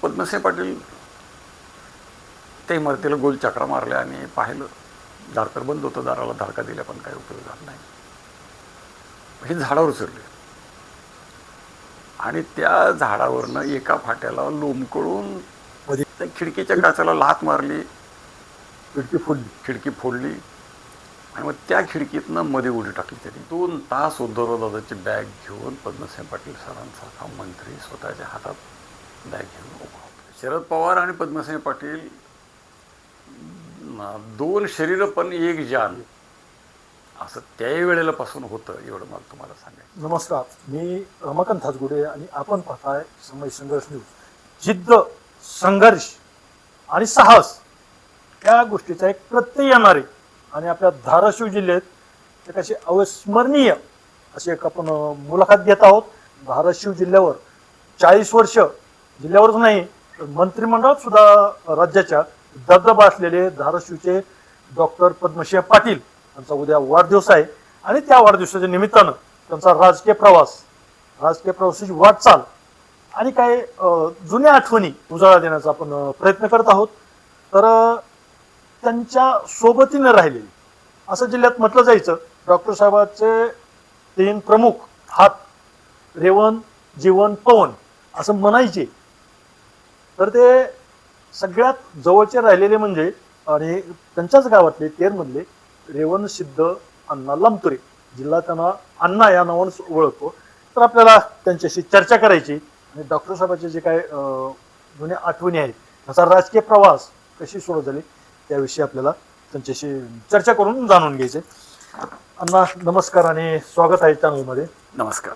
पद्मसिंह पाटील त्या इमारतीला गोल चक्रा मारल्या आणि पाहिलं. दार तर बंद होतं, दाराला धडका दिला पण काही उपयोग झाला नाही. हे झाडावर चढले आणि त्या झाडावरनं एका फाट्याला लोंबकळून त्या खिडकीच्या काचाला लाथ मारली. खिडकी फोडली आणि मग त्या खिडकीतनं मध्ये उडी टाकली. त्यांनी 2 तास उद्धवरावदादाची बॅग घेऊन पद्मसिंह पाटील सरांसारखा मंत्री स्वतःच्या हातात बॅग घेऊन उभा होता. शरद पवार आणि पद्मसिंह पाटील 2 शरीरं पण एक जान, असं त्याही वेळेला पासून होतं. एवढं मला तुम्हाला सांगायचं. नमस्कार, मी रमाकांत हातगुडे आणि आपण पाहताय समय संघर्ष न्यूज. जिद्द, संघर्ष आणि साहस या गोष्टीचा एक प्रत्यय येणारे आणि आपल्या धाराशिव जिल्ह्यात एक अशी अविस्मरणीय अशी एक आपण मुलाखत घेत आहोत. धाराशिव जिल्ह्यावर 40 वर्ष, जिल्ह्यावरच नाही तर मंत्रिमंडळात सुद्धा राज्याच्या दबदबा असलेले धाराशिवचे डॉक्टर पद्मसिंह पाटील यांचा उद्या वाढदिवस आहे आणि त्या वाढदिवसाच्या निमित्तानं त्यांचा राजकीय प्रवासाची वाटचाल आणि काही जुन्या आठवणी उजाळा देण्याचा आपण प्रयत्न करत आहोत. तर त्यांच्या सोबतीनं राहिलेली असं जिल्ह्यात म्हटलं जायचं. डॉक्टर साहेबांचे 3 प्रमुख हात, रेवण, जीवन, पवन असं म्हणायचे. तर ते सगळ्यात जवळचे राहिलेले म्हणजे आणि त्यांच्याच गावातले तेरमधले रेवण सिद्ध अण्णा लामतुरे, जिल्हा त्यांना अण्णा या नावानं ओळखतो. तर आपल्याला त्यांच्याशी चर्चा करायची आणि डॉक्टर साहेबांचे जे काय जुन्या आठवणी आहेत, त्याचा राजकीय प्रवास कशी सुरू झाली त्याविषयी आपल्याला त्यांच्याशी चर्चा करून जाणून घ्यायचे. अण्णा नमस्कार आणि स्वागत आहे चॅनलमध्ये. नमस्कार.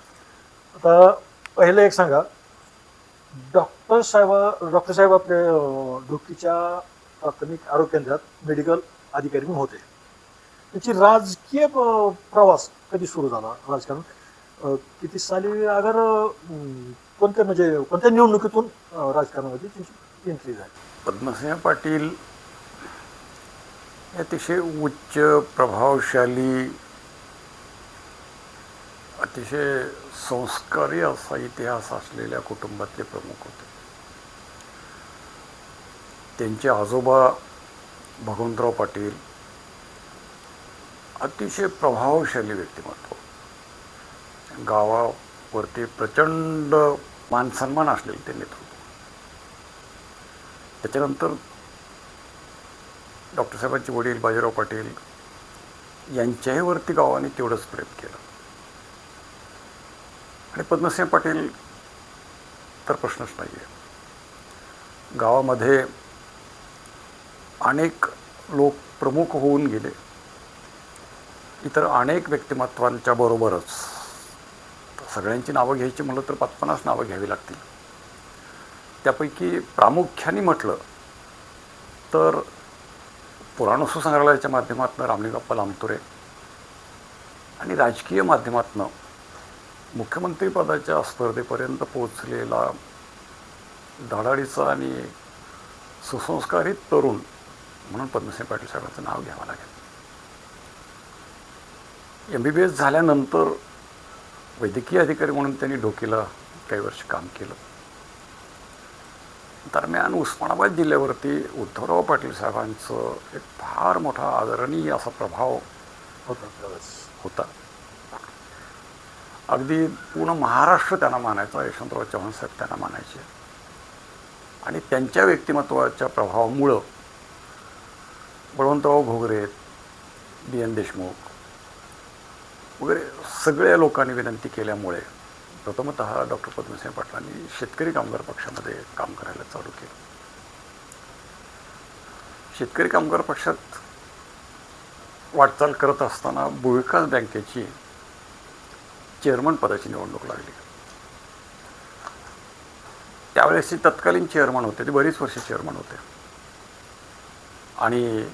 आता पहिलं एक सांगा, डॉक्टर साहेब आपले ढोकीच्या प्राथमिक आरोग्य केंद्रात मेडिकल अधिकारी म्हणून होते. त्याची राजकीय प्रवास कधी सुरू झाला? राजकारण किती साली, अगर कोणत्या निवडणुकीतून राजकारणामध्ये त्यांची एंट्री झाली? पद्मसिंह पाटील अतिशय उच्च, प्रभावशाली, अतिशय संस्कारी असा इतिहास असलेल्या कुटुंबातले प्रमुख होते. त्यांचे आजोबा भगवंतराव पाटील अतिशय प्रभावशाली व्यक्तिमत्व, गावावरती प्रचंड मानसन्मान असलेले ते नेतृत्व. त्याच्यानंतर डॉक्टर साहेबांचे वडील बाजीराव पाटील यांच्याही वरती गावाने तेवढंच प्रेम केलं. आणि पद्मसिंह पाटील तर प्रश्नच नाही आहे. गावामध्ये अनेक लोक प्रमुख होऊन गेले. इतर अनेक व्यक्तिमत्वांच्या बरोबरच सगळ्यांची नावं घ्यायची म्हटलं तर 50 नावं घ्यावी लागतील. त्यापैकी प्रामुख्याने म्हटलं तर पुराणोत्सव संग्रहालयाच्या माध्यमातून रामलिंगप्पा लामतुरे आणि राजकीय माध्यमातून मुख्यमंत्रीपदाच्या स्पर्धेपर्यंत पोचलेला धडाडीचा आणि सुसंस्कारित तरुण म्हणून पद्मसिंह पाटील साहेबांचं नाव घ्यावं लागेल. MBBS झाल्यानंतर वैद्यकीय अधिकारी म्हणून त्यांनी ढोकीला काही वर्ष काम केलं. दरम्यान उस्मानाबाद जिल्ह्यावरती उद्धवराव पाटील साहेबांचं एक फार मोठा आदरणीय असा प्रभाव होता. अगदी पूर्ण महाराष्ट्र त्यांना मानायचा. यशवंतराव चव्हाण साहेब त्यांना मानायचे आणि त्यांच्या व्यक्तिमत्वाच्या प्रभावामुळं बळवंतराव घोगरे, BN देशमुख वगैरे सगळ्या लोकांनी विनंती केल्यामुळे प्रथमतः डॉक्टर पद्मसिंह पाटलांनी शेतकरी कामगार पक्षामध्ये काम करायला चालू केलं. शेतकरी कामगार पक्षात वाटचाल करत असताना भूविकास बँकेची चेअरमन पदाची निवडणूक लागली. त्यावेळेस तत्कालीन चेअरमन होते, ते बरीच वर्ष चेअरमन होते आणि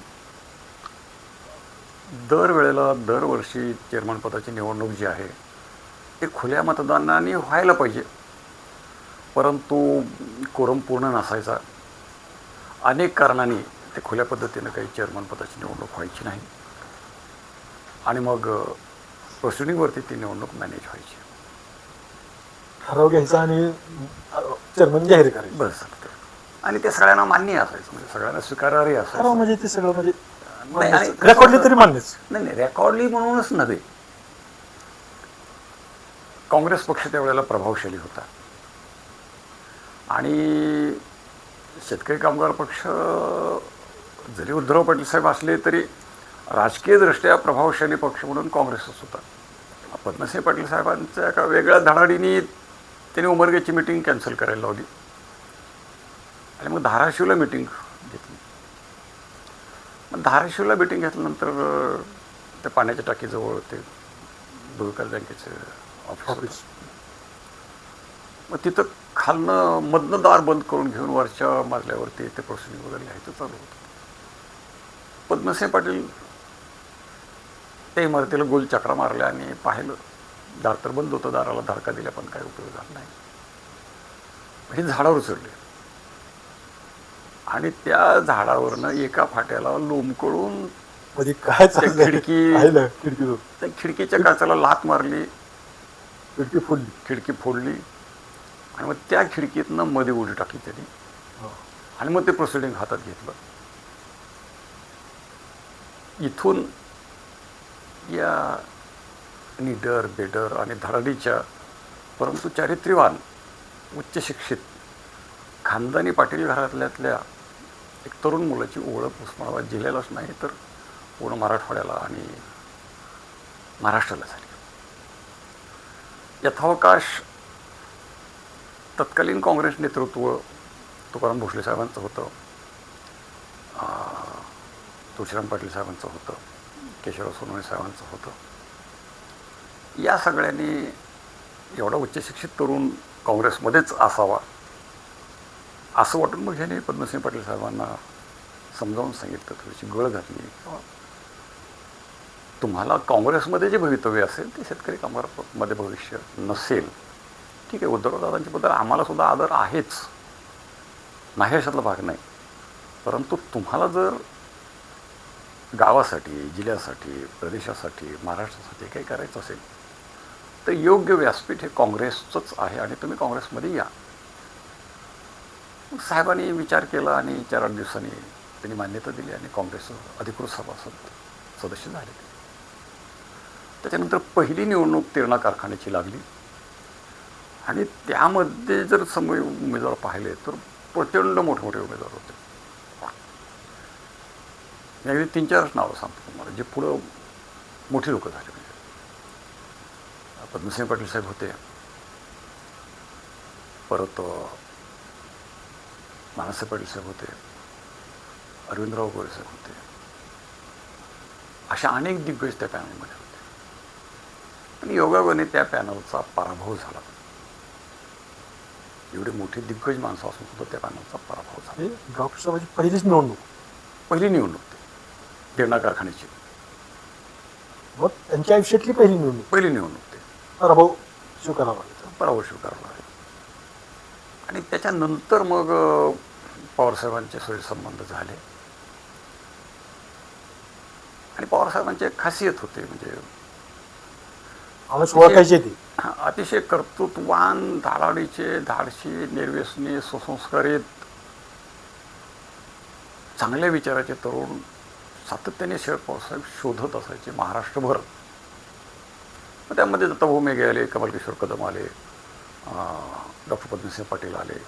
दरवर्षी चेअरमन पदाची निवडणूक जी आहे ते खुल्या मतदानाने व्हायला पाहिजे, परंतु कोरम पूर्ण नसायचा. अनेक कारणांनी ते खुल्या पद्धतीनं काही चेअरमन पदाची निवडणूक व्हायची नाही आणि मग प्रोसिडिंगवरती ती निवडणूक मॅनेज व्हायची. ठराव घ्यायचा आणि चेअरमन जाहीर करायचं. बस आणि ते सगळ्यांना मान्य असायचं, म्हणजे सगळ्यांना स्वीकारार्ह खरं असायचं. म्हणजे ते सगळं म्हणजे नाही, आणि रेकॉर्डली तरी मान्यच. नाही, रेकॉर्डली म्हणूनच नव्हे, काँग्रेस पक्ष त्यावेळेला प्रभावशाली होता आणि शेतकरी कामगार पक्ष जरी उद्धव पाटील साहेब असले तरी राजकीयदृष्ट्या प्रभावशाली पक्ष म्हणून काँग्रेसच होता. पद्मसिंह पाटील साहेबांच्या एका वेगळ्या धडाडीने त्यांनी उमरगेची मिटिंग कॅन्सल करायला लावली आणि मग धाराशिवला मिटिंग घेतली. मग धाराशिवला मिटिंग घेतल्यानंतर त्या पाण्याच्या टाकीजवळ ते भूविकास बँकेचं ऑफिस, मग तिथं खालनं मधनं दार बंद करून घेऊन वरच्या मजल्यावरती ते प्रोसिडिंग वगैरे लिहायचं चालू होतं. पद्मसिंह पाटील त्या इमारतीला गोल चक्रा मारल्या आणि पाहिलं, दार तर बंद होतं, दाराला धडका दिला पण काही उपयोग झाला नाही. म्हणजे झाडावर चढले आणि त्या झाडावरनं एका फाट्याला लोंबकळून काय त्या खिडकीच्या काचाला लाथ मारली, खिडकी फोडली आणि मग त्या खिडकीतनं मध्ये उडी टाकली त्यांनी आणि मग ते प्रोसिडिंग हातात घेतलं. इथून या निडर बेडर आणि धडाडीच्या परंतु चारित्र्यवान उच्च शिक्षित खानदानी पाटील घरातल्यातल्या एक तरुण मुलाची ओळख उस्मानाबाद जिल्ह्यालाच नाही तर पूर्ण मराठवाड्याला आणि महाराष्ट्राला झाली. यथावकाश तत्कालीन काँग्रेस नेतृत्व तुकाराम भोसले साहेबांचं होतं, तुळशीराम पाटील साहेबांचं होतं, केशवराव सोनवणे साहेबांचं होतं. या सगळ्यांनी एवढा उच्चशिक्षित तरुण काँग्रेसमध्येच असावा असं वाटून मग ह्याने पद्मसिंह पाटील साहेबांना समजावून सांगितलं, थोडीशी गळ घातली. तुम्हाला काँग्रेसमध्ये जे भवितव्य असेल ते शेतकरी कामगारांमध्ये भविष्य नसेल. ठीक आहे, उद्धवदादांच्या बद्दल आम्हाला सुद्धा आदर आहेच, नाही अशातला भाग नाही, परंतु तुम्हाला जर गावासाठी, जिल्ह्यासाठी, प्रदेशासाठी, महाराष्ट्रासाठी काही करायचं असेल तर योग्य व्यासपीठ हे काँग्रेसचंच आहे आणि तुम्ही काँग्रेसमध्ये या. साहेबांनी विचार केला आणि 4-8 दिवसांनी त्यांनी मान्यता दिली आणि काँग्रेसचं अधिकृत सभासद सदस्य झाले. त्याच्यानंतर पहिली निवडणूक तेरणा कारखान्याची लागली आणि त्यामध्ये जर समोर उमेदवार पाहिले तर प्रचंड मोठमोठे उमेदवार होते. मी अगदी 3-4 नावं सांगतो तुम्हाला जे पुढं मोठी लोकं झाले. म्हणजे पद्मसिंह पाटील साहेब होते, परत नानासाहेब पाटील साहेब होते, अरविंदराव गोरे साहेब होते, अशा अनेक दिग्गज त्या पॅनलमध्ये होते. आणि योगायोगाने त्या पॅनलचा पराभव झाला. एवढी मोठी दिग्गज माणसं असून सुद्धा त्या पॅनलचा पराभव झाला. डॉक्टर साहेबांची पहिली निवडणूक तेरणा कारखान्याची. मग त्यांच्या आयुष्यातली पहिली निवडणूक ते पराभव स्वीकारावा लागला. आणि त्याच्यानंतर मग पवारसाहेबांचे संबंध झाले आणि पवारसाहेबांची एक खासियत होते, म्हणजे ओळखायचे ते अतिशय कर्तृत्ववान, धाडाडीचे, धाडशी, निर्व्यसनी, सुसंस्कारित, चांगल्या विचाराचे तरुण सातत्याने शरद पवारसाहेब शोधत असायचे महाराष्ट्रभर. मग त्यामध्ये दत्ताभाऊ मेघे आले, कमल किशोर कदम आले, डॉक्टर पद्मसिंह पाटील आले.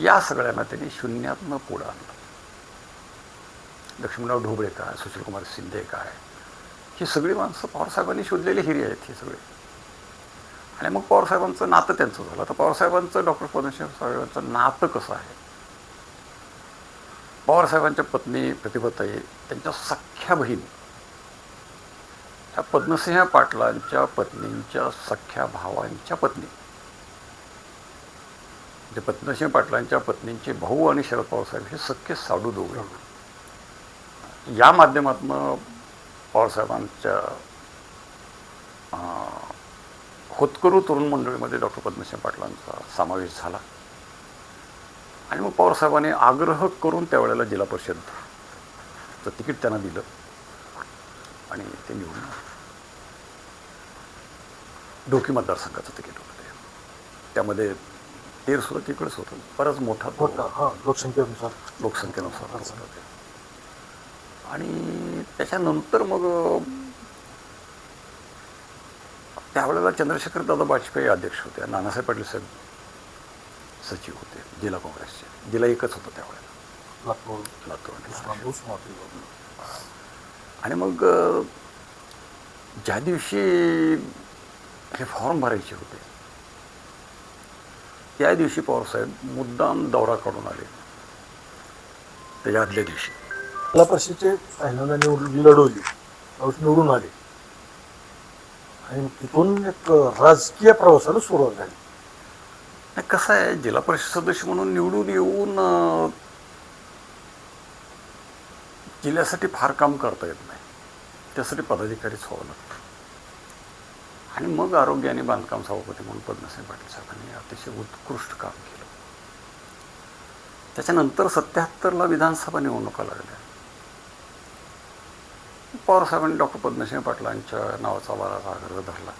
या सगळ्यांना त्यांनी शून्यातनं पुढं आणलं. लक्ष्मणराव ढोबळे काय, सुशीलकुमार शिंदे काय, ही सगळी माणसं पवारसाहेबांनी शोधलेली हिरी आहेत ही सगळी. आणि मग पवारसाहेबांचं नातं त्यांचं झालं. तर पवारसाहेबांचं डॉक्टर पद्मसिंह साहेबांचं नातं कसं आहे, पवारसाहेबांच्या पत्नी प्रतिभाताई, त्यांच्या सख्ख्या बहीण, त्या पद्मसिंह पाटलांच्या पत्नींच्या सख्ख्या भावांच्या पत्नी, म्हणजे पद्मसिंह पाटलांच्या पत्नींचे भाऊ आणि शरद पवारसाहेब हे सख्खे साडू दोघे. या माध्यमातून पवारसाहेबांच्या होतकरू तरुण मंडळीमध्ये डॉक्टर पद्मसिंह पाटलांचा समावेश झाला. आणि मग पवारसाहेबांनी आग्रह करून त्यावेळेला जिल्हा परिषदचं तिकीट त्यांना दिलं आणि ते निवडून ढोकी मतदारसंघाचं तिकीट होतं. त्यामध्ये तेरसुद्धा तिकडंच होतं. बराच मोठा तो होता हा लोकसंख्येनुसार. लोकसंख्येनुसार होता ते. आणि त्याच्यानंतर मग त्यावेळेला चंद्रशेखर दादा वाजपेयी अध्यक्ष होते, नानासाहेब पाटील साहेब सचिव होते जिल्हा काँग्रेसचे. जिल्हा एकच होतं त्यावेळेला, लातूर आणि धाराशिव. आणि मग ज्या दिवशी हे फॉर्म भरायचे होते त्या दिवशी पवारसाहेब मुद्दाम दौरा काढून आले. त्याच्या आदल्या दिवशी जिल्हा परिषदेचे पहिल्यांदा लढवली, निवडून आले आणि तिथून एक राजकीय प्रवासाला सुरुवात झाली. नाही, कसं आहे, जिल्हा परिषद सदस्य म्हणून निवडून येऊन जिल्ह्यासाठी फार काम करता येत नाही. त्यासाठी पदाधिकारीच व्हावं लागतं. आणि मग आरोग्य आणि बांधकाम सभापती म्हणून पद्मसिंह पाटील साहेबांनी अतिशय उत्कृष्ट काम केलं. त्याच्यानंतर 77ला विधानसभा निवडणुका लागल्या. पवारसाहेबांनी डॉक्टर पद्मसिंह पाटलांच्या नावाचा बराच आग्रह धरला.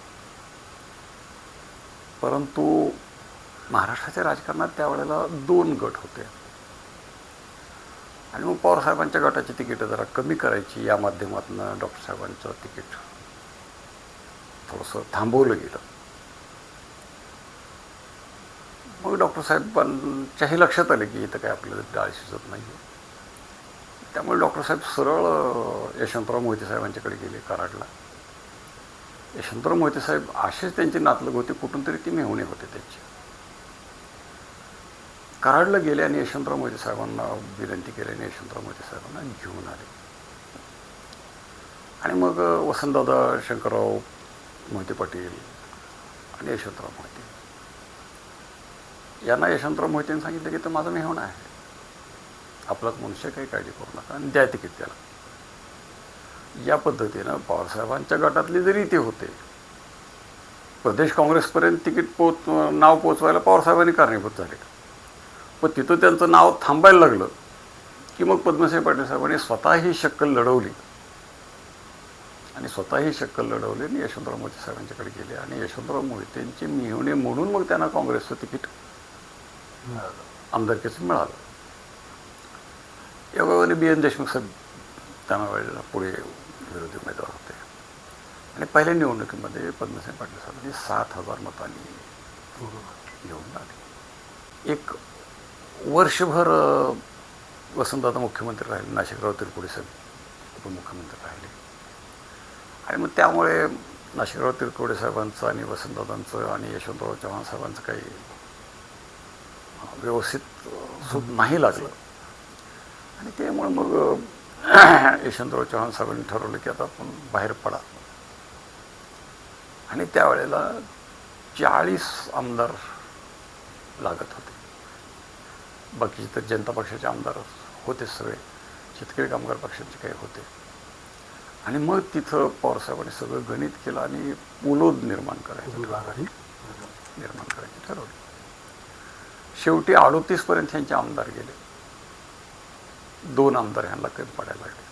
परंतु महाराष्ट्राच्या राजकारणात त्यावेळेला 2 गट होते आणि मग पवारसाहेबांच्या गटाची तिकीटं जरा कमी करायची या माध्यमातून डॉक्टर साहेबांचं तिकीट थोडंसं थांबवलं गेलं. मग डॉक्टर साहेबांच्याही लक्षात आले की इथं काय आपल्याला डाळ शिजत नाही. त्यामुळे डॉक्टर साहेब सरळ यशवंतराव मोहिते साहेबांच्याकडे गेले कराडला. यशवंतराव मोहिते साहेब असेच त्यांचे नातलग होते, कुठून तरी ती मेहुणे होते त्यांचे. कराडला गेले आणि यशवंतराव मोहिते साहेबांना विनंती केली आणि यशवंतराव मोहिते साहेबांना घेऊन आले. आणि मग वसंतदादा शंकरराव मोहिते पाटील आणि यशवंतराव मोहिते यांना यशवंतराव मोहितेंनी सांगितलं की तर माझा मेहुणा आहे, आपलाच मनुष्य, काही काळजी करू नका आणि द्या तिकीट त्याला. या पद्धतीनं पवारसाहेबांच्या गटातले जरी ते होते, प्रदेश काँग्रेसपर्यंत तिकीट नाव पोचवायला पवारसाहेबांनी कारणीभूत झाले. पण तिथं त्यांचं नाव थांबायला लागलं की मग पद्मसिंह पाटील साहेबांनी स्वतःही शक्कल लढवली आणि यशवंतराव मोहिते साहेबांच्याकडे गेले आणि यशवंतराव मोहितेंचे मेहुणे म्हणून मग त्यांना काँग्रेसचं तिकीट आमदारकीचं मिळालं. योगाने BN देशमुख साहेब त्यांना वेळेला पुढे विरोधी उमेदवार होते आणि पहिल्या निवडणुकीमध्ये पद्मसिंह पाटील साहेबांनी 7,000 मतांनी निवडून आले. एक वर्षभर वसंतदादा मुख्यमंत्री राहिले, नाशिकराव तिरपुडे साहेब उपमुख्यमंत्री राहिले. आणि मग त्यामुळे नाशिकराव तिरपुडे साहेबांचं आणि वसंतदादांचं आणि यशवंतराव चव्हाण साहेबांचं काही व्यवस्थित सूट नाही लागलं. आणि त्यामुळे मग यशवंतराव चव्हाण साहेबांनी ठरवलं की आता आपण बाहेर पडा. आणि त्यावेळेला 40 आमदार लागत होते. बाकीचे तर जनता पक्षाचे आमदार होते, सगळे शेतकरी कामगार पक्षाचे काही होते. आणि मग तिथं पवारसाहेबांनी सगळं गणित केलं आणि पुलोद निर्माण करायची ठरवली. शेवटी 38पर्यंत ह्यांचे आमदार गेले. 2 आमदार ह्यांना कमी पडायला लागले.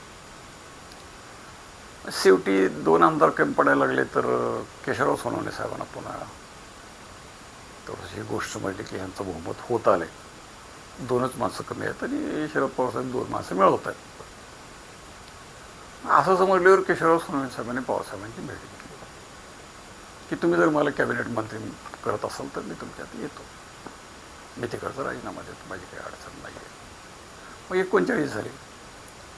शेवटी 2 आमदार कमी पडायला लागले तर केशवराव सोनवणे साहेबांना पुन्हा थोडीशी गोष्ट समजली की ह्यांचं बहुमत होत आलंय, 2च माणसं कमी आहेत आणि शरद पवारसाहेब 2 माणसं मिळवत आहेत. असं समजल्यावर केशवराव सोनवणे साहेबांनी पवारसाहेबांची भेट घेतली की तुम्ही जर मला कॅबिनेट मंत्री करत असाल तर मी तुमच्यात येतो, मी तिकडचा राजीनामा देतो, माझी काही अडचण नाही आहे. मग 39 झाले.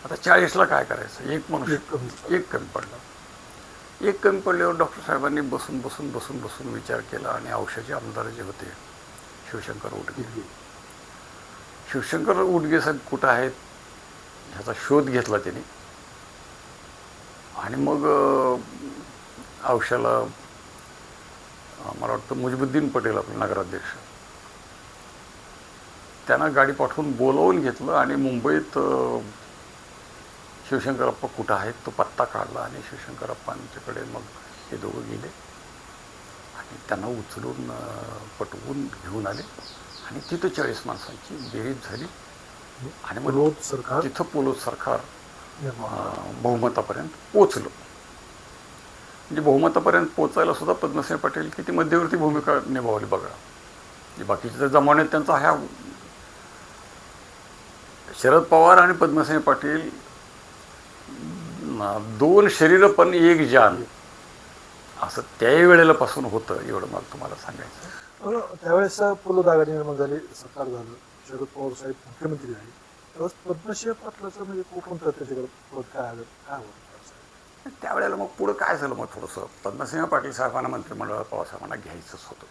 आता 40ला काय करायचं? एक मनुष्य एक कमी पडला. एक कमी पडल्यावर डॉक्टर साहेबांनी बसून विचार केला आणि औषधाचे आमदार जे होते शिवशंकर उटगे साहेब कुठं आहेत ह्याचा शोध घेतला त्यांनी. आणि मग औषधाला मला वाटतं मुजिबुद्दीन पटेल आपले नगराध्यक्ष, त्यांना गाडी पाठवून बोलावून घेतलं आणि मुंबईत शिवशंकरप्पा कुठं आहेत तो पत्ता काढला आणि शिवशंकरप्पांच्याकडे मग हे दोघं गेले आणि त्यांना उचलून पटवून घेऊन आले आणि तिथं 40 माणसांची बेरीज झाली आणि मग तिथं पुलोद सरकार बहुमतापर्यंत पोचलं. म्हणजे बहुमतापर्यंत पोचायला सुद्धा पद्मसिंह पाटील किती मध्यवर्ती भूमिका निभावली बघा. की बाकीच्या जमान्यात त्यांचा ह्या शरद पवार आणि पद्मसिंह पाटील दोन शरीरं पण एक जान असं त्याही वेळेला पासून होतं, एवढं मला तुम्हाला सांगायचं. त्यावेळेस पुल दागा निर्माण झाली, सरकार झालं, शरद पवार साहेब मुख्यमंत्री झाले, त्यावेळेस पद्मसिंह पाटलाचं म्हणजे कोणतं त्याच्याकडे पद काय आलं, काय होतं त्यावेळेला? मग पुढं काय झालं, मग थोडंसं पद्मसिंह पाटील साहेबांना मंत्रिमंडळात पवारसाहेबांना घ्यायचंच होतं.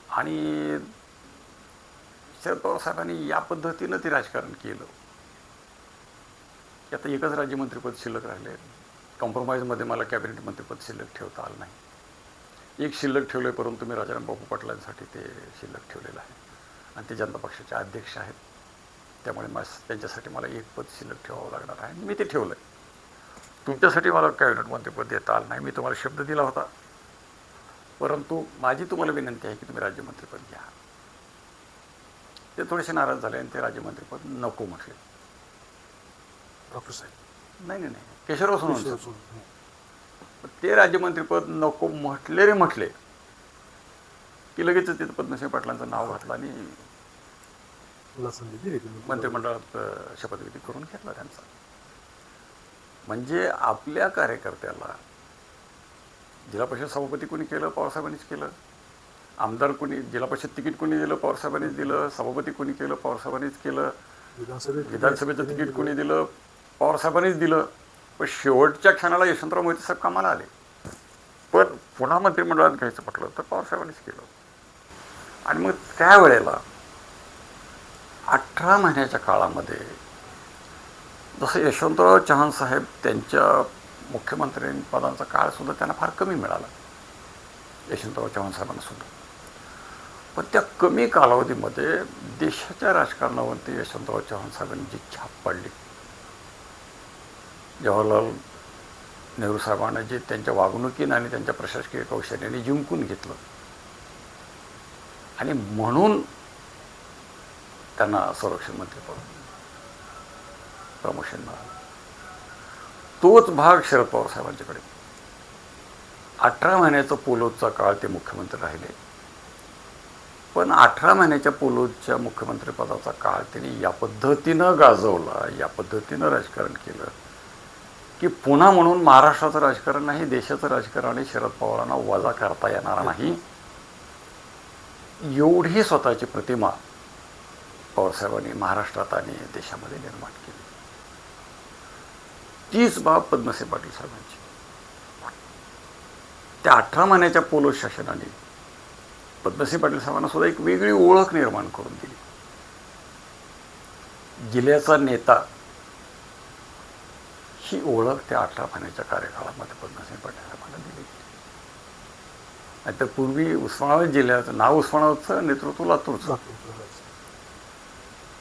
आणि शरद पवार साहेबांनी या पद्धतीनं ते राजकारण केलं की आता एकच राज्यमंत्रीपद शिल्लक राहिले. कॉम्प्रोमाइजमध्ये मला कॅबिनेट मंत्रिपद शिल्लक ठेवता आलं नाही. एक शिल्लक ठेवलं, परंतु मी राजाराम बापू पाटलांसाठी ते शिल्लक ठेवलेलं आहे आणि ते जनता पक्षाचे अध्यक्ष आहेत. त्यामुळे त्यांच्यासाठी मला एक पद शिल्लक ठेवावं लागणार आहे. मी ते ठेवलं आहे. तुमच्यासाठी मला कॅबिनेट मंत्रिपद देता आलं नाही. मी तुम्हाला शब्द दिला होता, परंतु माझी तुम्हाला विनंती आहे की तुम्ही राज्यमंत्रीपद घ्या. ते थोडेसे नाराज झाले आणि ते राज्यमंत्रीपद नको म्हटले. डॉक्टर साहेब नाही नाही नाही, केशवराव सोनवणे ते राज्यमंत्रीपद नको म्हटले की लगेच तिथं पद्मसिंह पाटलांचं नाव घातलं आणि मंत्रिमंडळात शपथविधी करून घेतला त्यांचा. म्हणजे आपल्या कार्यकर्त्याला जिल्हा परिषद सभापती कोणी केलं, पवारसाहेबांनीच केलं. आमदार कोणी, जिल्हा परिषद तिकीट कोणी दिलं, पवारसाहेबांनीच दिलं. सभापती कोणी केलं, पवारसाहेबांनीच केलं. विधानसभेचं तिकीट कोणी दिलं, पवारसाहेबांनीच दिलं. पण शेवटच्या क्षणाला यशवंतराव मोहिते साहेब कामाला आले, पण पुन्हा मंत्रिमंडळात घ्यायचं म्हटलं तर पवारसाहेबांनीच केलं. आणि मग त्यावेळेला 18 महिन्याच्या काळामध्ये जसं यशवंतराव चव्हाण साहेब त्यांच्या मुख्यमंत्री पदांचा काळसुद्धा त्यांना फार कमी मिळाला, यशवंतराव चव्हाण साहेबांना सुद्धा. पण त्या कमी कालावधीमध्ये देशाच्या राजकारणावरती यशवंतराव चव्हाण साहेबांनी जी छाप पाडली, जवाहरलाल नेहरू साहेबांना जे त्यांच्या वागणुकीनं आणि त्यांच्या प्रशासकीय कौशल्याने जिंकून घेतलं आणि म्हणून त्यांना संरक्षण मंत्रीपद प्रमोशन मिळालं. तोच भाग शरद पवार साहेबांच्याकडे 18 महिन्याचा पोलोदचा काळ ते मुख्यमंत्री राहिले. पण 18 महिन्याच्या पोलोदच्या मुख्यमंत्रीपदाचा काळ त्यांनी या पद्धतीनं गाजवला, या पद्धतीनं राजकारण केलं की पुन्हा म्हणून महाराष्ट्राचं राजकारण नाही, देशाचं राजकारण आणि शरद पवारांना वजा करता येणार नाही, एवढी स्वतःची प्रतिमा पवारसाहेबांनी महाराष्ट्रात आणि देशामध्ये निर्माण केली. तीच बाब पद्मसिंह पाटील साहेबांची. त्या 18 महिन्याच्या पोलोद शासनाने पद्मसिंह पाटील साहेबांना सुद्धा एक वेगळी ओळख निर्माण करून दिली. जिल्ह्याचा नेता ही ओळख त्या 18 महिन्याच्या कार्यकाळामध्ये पद्मसिंह पाटील साहेबांना दिली. नाहीतर पूर्वी उस्मानाबाद जिल्ह्याचं नाव उस्मानाबादचं, नेतृत्व लातूरचं.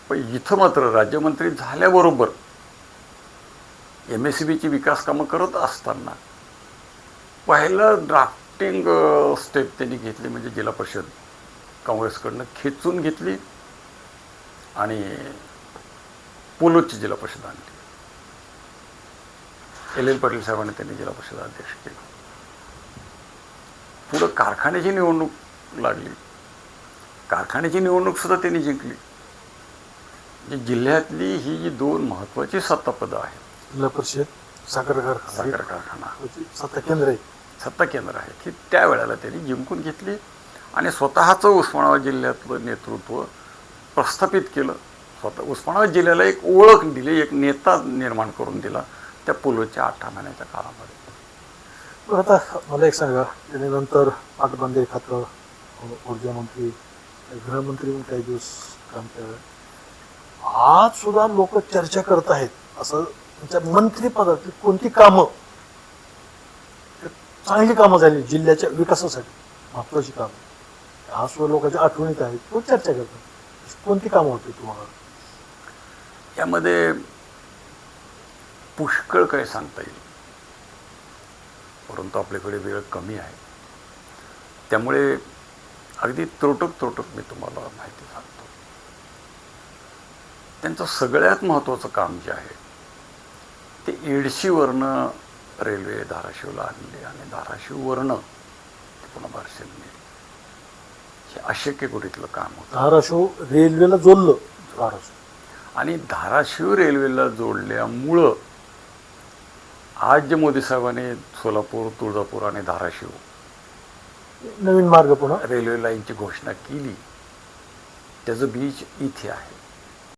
पण इथं मात्र राज्यमंत्री झाल्याबरोबर MSCBची विकास कामं करत असताना पहिलं ड्राफ्टिंग स्टेप त्यांनी घेतली म्हणजे जिल्हा परिषद काँग्रेसकडनं खेचून घेतली आणि पोलोदची जिल्हा परिषद आणली. LL पाटील साहेबांनी त्यांनी जिल्हा परिषद अध्यक्ष केलं. पुढं कारखान्याची निवडणूक लागली, कारखान्याची निवडणूकसुद्धा त्यांनी जिंकली. म्हणजे जिल्ह्यातली ही जी 2 महत्त्वाची सत्तापदं आहेत, जिल्हा परिषद, साखर कारखाना सत्ता केंद्र आहे, की त्यावेळेला त्यांनी जिंकून घेतली आणि स्वतःचं उस्मानाबाद जिल्ह्यातलं नेतृत्व प्रस्थापित केलं. स्वतः उस्मानाबाद जिल्ह्याला एक ओळख दिली, एक नेता निर्माण करून दिला त्या पोलोदच्या 18 महिन्याच्या काळामध्ये. पण आता मला एक सांगा, त्याने नंतर पाटबंदी खातं, ऊर्जा मंत्री, गृहमंत्री म्हणून काही दिवस काम केलं. आज सुद्धा लोक चर्चा करत आहेत असं त्यांच्या मंत्रिपदातील कोणती कामं, चांगली कामं झाली जिल्ह्याच्या विकासासाठी, महत्वाची कामं आज सुद्धा लोकांच्या आठवणीत आहेत, तो चर्चा करतात. कोणती कामं होती तुम्हाला यामध्ये? पुष्कळ काही सांगता येईल, परंतु आपल्याकडे वेळ कमी आहे. त्यामुळे अगदी त्रोटक मी तुम्हाला माहिती सांगतो. त्यांचं सगळ्यात महत्त्वाचं काम जे आहे ते एडशीवरनं रेल्वे धाराशिवला आणली आणि धाराशिववरनं ते पुन्हा बार्शीला नेली. हे अशक्य कुठेतलं काम होतं. धाराशिव रेल्वेला जोडलं धाराशिव. आणि धाराशिव रेल्वेला जोडल्यामुळं आज जे मोदी साहेबांनी सोलापूर, तुळजापूर आणि धाराशिव नवीन मार्ग पुन्हा रेल्वे लाईनची घोषणा केली, त्याचं बीज इथे आहे.